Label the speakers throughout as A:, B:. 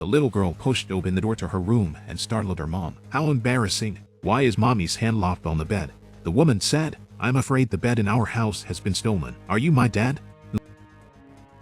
A: The little girl pushed open the door to her room and startled her mom. How embarrassing. Why is mommy's hand locked on the bed? The woman said, I'm afraid the bed in our house has been stolen. Are you my dad?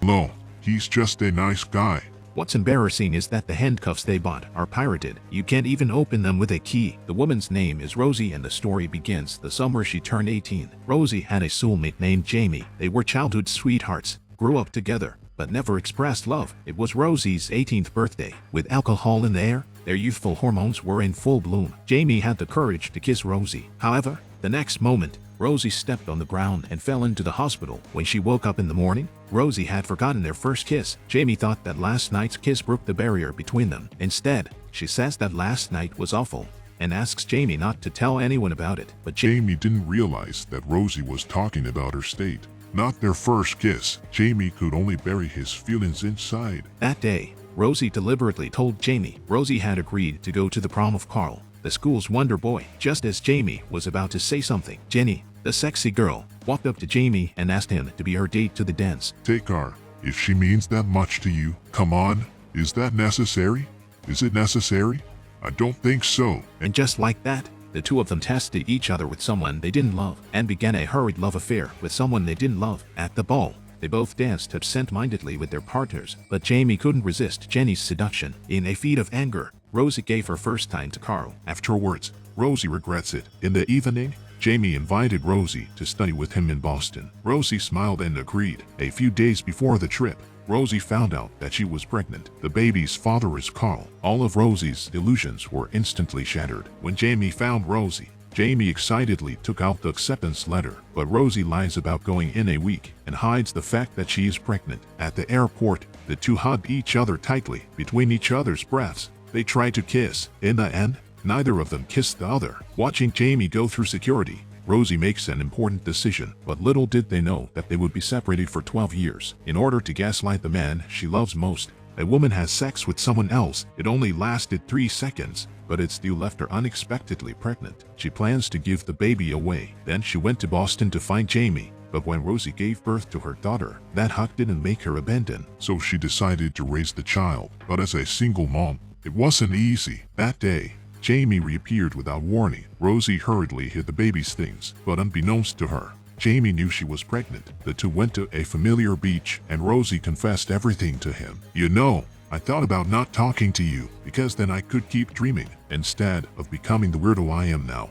B: No, he's just a nice guy.
A: What's embarrassing is that the handcuffs they bought are pirated. You can't even open them with a key. The woman's name is Rosie and the story begins the summer she turned 18. Rosie had a soulmate named Jamie. They were childhood sweethearts, grew up together, but never expressed love. It was Rosie's 18th birthday. With alcohol in the air, their youthful hormones were in full bloom. Jamie had the courage to kiss Rosie. However, the next moment, Rosie stepped on the ground and fell into the hospital. When she woke up in the morning, Rosie had forgotten their first kiss. Jamie thought that last night's kiss broke the barrier between them. Instead, she says that last night was awful and asks Jamie not to tell anyone about it. But
B: Jamie didn't realize that Rosie was talking about her state, not their first kiss. Jamie could only bury his feelings inside.
A: That day, Rosie deliberately told Jamie Rosie had agreed to go to the prom of Carl, the school's wonder boy. Just as Jamie was about to say something, Jenny, the sexy girl, walked up to Jamie and asked him to be her date to the dance.
B: Take her. If she means that much to you, come on. Is that necessary? Is it necessary? I don't think so.
A: And just like that, the two of them tested each other with someone they didn't love and began a hurried love affair with someone they didn't love. At the ball, they both danced absent-mindedly with their partners, but Jamie couldn't resist Jenny's seduction. In a feat of anger, Rosie gave her first time to Carl. Afterwards, Rosie regrets it. In the evening, Jamie invited Rosie to study with him in Boston. Rosie smiled and agreed. A few days before the trip, Rosie found out that she was pregnant. The baby's father is Carl. All of Rosie's illusions were instantly shattered. When Jamie found Rosie, Jamie excitedly took out the acceptance letter, but Rosie lies about going in a week and hides the fact that she is pregnant. At the airport, the two hugged each other tightly between each other's breaths. They tried to kiss. In the end, neither of them kissed the other. Watching Jamie go through security, Rosie makes an important decision, but little did they know that they would be separated for 12 years. In order to gaslight the man she loves most, a woman has sex with someone else. It only lasted 3 seconds, but it still left her unexpectedly pregnant. She plans to give the baby away. Then she went to Boston to find Jamie, but when Rosie gave birth to her daughter, that hug didn't make her abandon. So she decided to raise the child, but as a single mom, it wasn't easy. That day, Jamie reappeared without warning. Rosie hurriedly hid the baby's things, but unbeknownst to her, Jamie knew she was pregnant. The two went to a familiar beach, and Rosie confessed everything to him. You know, I thought about not talking to you, because then I could keep dreaming, instead of becoming the weirdo I am now.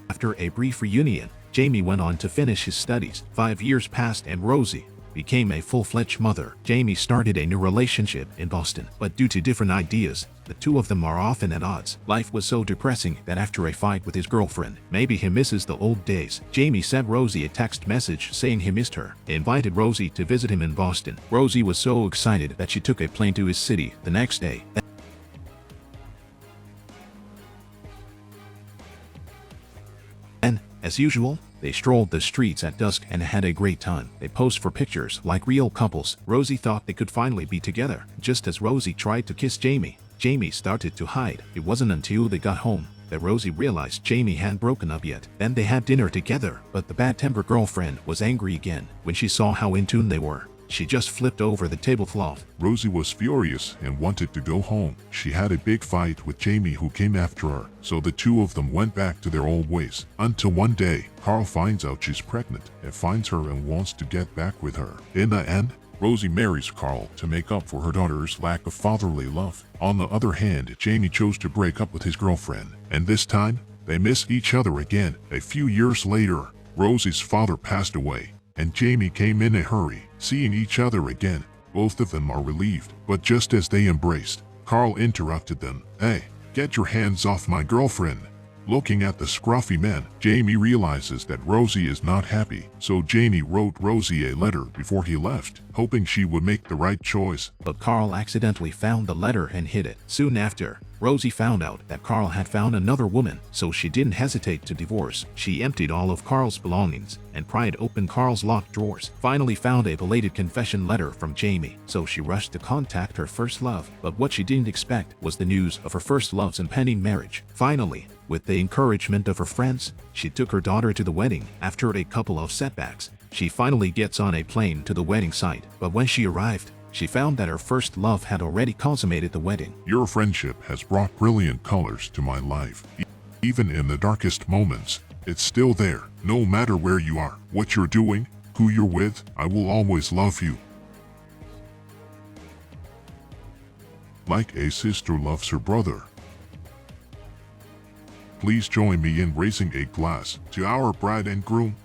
A: After a brief reunion, Jamie went on to finish his studies. 5 years passed and Rosie became a full-fledged mother. Jamie started a new relationship in Boston, but due to different ideas, the two of them are often at odds. Life was so depressing that after a fight with his girlfriend, maybe he misses the old days. Jamie sent Rosie a text message saying he missed her. He invited Rosie to visit him in Boston. Rosie was so excited that she took a plane to his city the next day. And, as usual, they strolled the streets at dusk and had a great time. They posed for pictures like real couples. Rosie thought they could finally be together. Just as Rosie tried to kiss Jamie, Jamie started to hide. It wasn't until they got home that Rosie realized Jamie hadn't broken up yet. Then they had dinner together, but the bad-tempered girlfriend was angry again. When she saw how in tune they were, she just flipped over the tablecloth.
B: Rosie was furious and wanted to go home. She had a big fight with Jamie who came after her, so the two of them went back to their old ways. Until one day, Carl finds out she's pregnant and finds her and wants to get back with her. In the end, Rosie marries Carl to make up for her daughter's lack of fatherly love. On the other hand, Jamie chose to break up with his girlfriend, and this time, they miss each other again. A few years later, Rosie's father passed away, and Jamie came in a hurry. Seeing each other again, both of them are relieved. But just as they embraced, Carl interrupted them. Hey, get your hands off my girlfriend. Looking at the scruffy man, Jamie realizes that Rosie is not happy, so Jamie wrote Rosie a letter before he left, hoping she would make the right choice.
A: But Carl accidentally found the letter and hid it. Soon after, Rosie found out that Carl had found another woman, so she didn't hesitate to divorce. She emptied all of Carl's belongings and pried open Carl's locked drawers. Finally found a belated confession letter from Jamie, so she rushed to contact her first love. But what she didn't expect was the news of her first love's impending marriage. Finally, With the encouragement of her friends, she took her daughter to the wedding. After a couple of setbacks, she finally gets on a plane to the wedding site. But when she arrived, she found that her first love had already consummated the wedding.
B: Your friendship has brought brilliant colors to my life. Even in the darkest moments, it's still there. No matter where you are, what you're doing, who you're with, I will always love you. Like a sister loves her brother. Please join me in raising a glass to our bride and groom.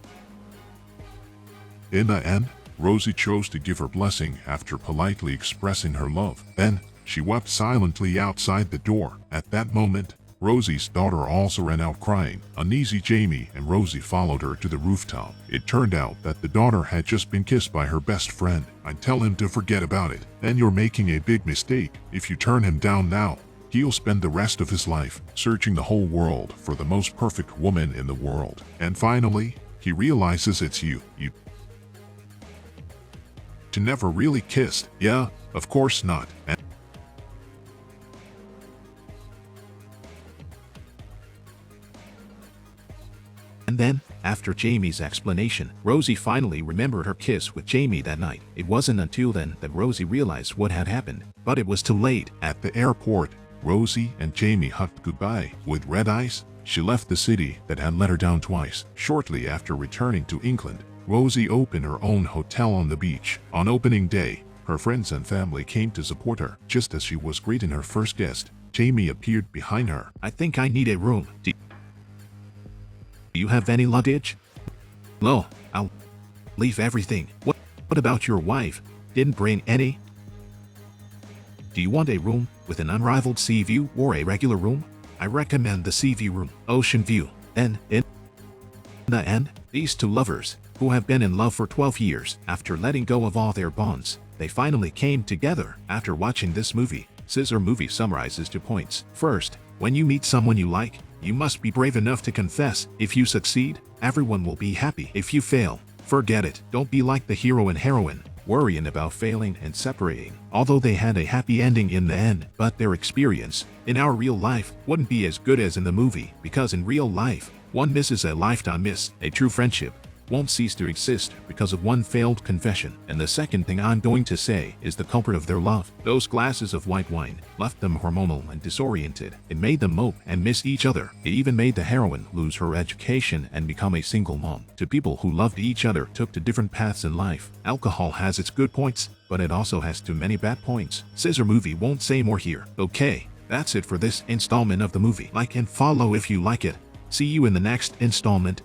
B: In the end, Rosie chose to give her blessing after politely expressing her love. Then, she wept silently outside the door. At that moment, Rosie's daughter also ran out crying. Uneasy, Jamie and Rosie followed her to the rooftop. It turned out that the daughter had just been kissed by her best friend. I'd tell him to forget about it. Then you're making a big mistake. If you turn him down now, he'll spend the rest of his life searching the whole world for the most perfect woman in the world. And finally, he realizes it's you. You never really kissed. Yeah, of course not.
A: And then, after Jamie's explanation, Rosie finally remembered her kiss with Jamie that night. It wasn't until then that Rosie realized what had happened, but it was too late. At the airport, Rosie and Jamie hugged goodbye. With red eyes, she left the city that had let her down twice. Shortly after returning to England, Rosie opened her own hotel on the beach. On opening day, her friends and family came to support her. Just as she was greeting her first guest, Jamie appeared behind her. I think I need a room. Do you have any luggage? No, I'll leave everything. What about your wife? Didn't bring any? Do you want a room with an unrivaled sea view or a regular room? I recommend the sea view room, ocean view. Then, in the end, these two lovers, who have been in love for 12 years, after letting go of all their bonds, they finally came together. After watching this movie, Scissor Movie summarizes 2 points. First, when you meet someone you like, you must be brave enough to confess. If you succeed, everyone will be happy. If you fail, forget it. Don't be like the hero and heroine, worrying about failing and separating. Although they had a happy ending in the end, but their experience in our real life wouldn't be as good as in the movie, because in real life, one miss is a lifetime miss. A true friendship won't cease to exist because of one failed confession. And the second thing I'm going to say is the culprit of their love. Those glasses of white wine left them hormonal and disoriented. It made them mope and miss each other. It even made the heroine lose her education and become a single mom. Two people who loved each other took to different paths in life. Alcohol has its good points, but it also has too many bad points. Scissor Movie won't say more here. Okay, that's it for this installment of the movie. Like and follow if you like it. See you in the next installment.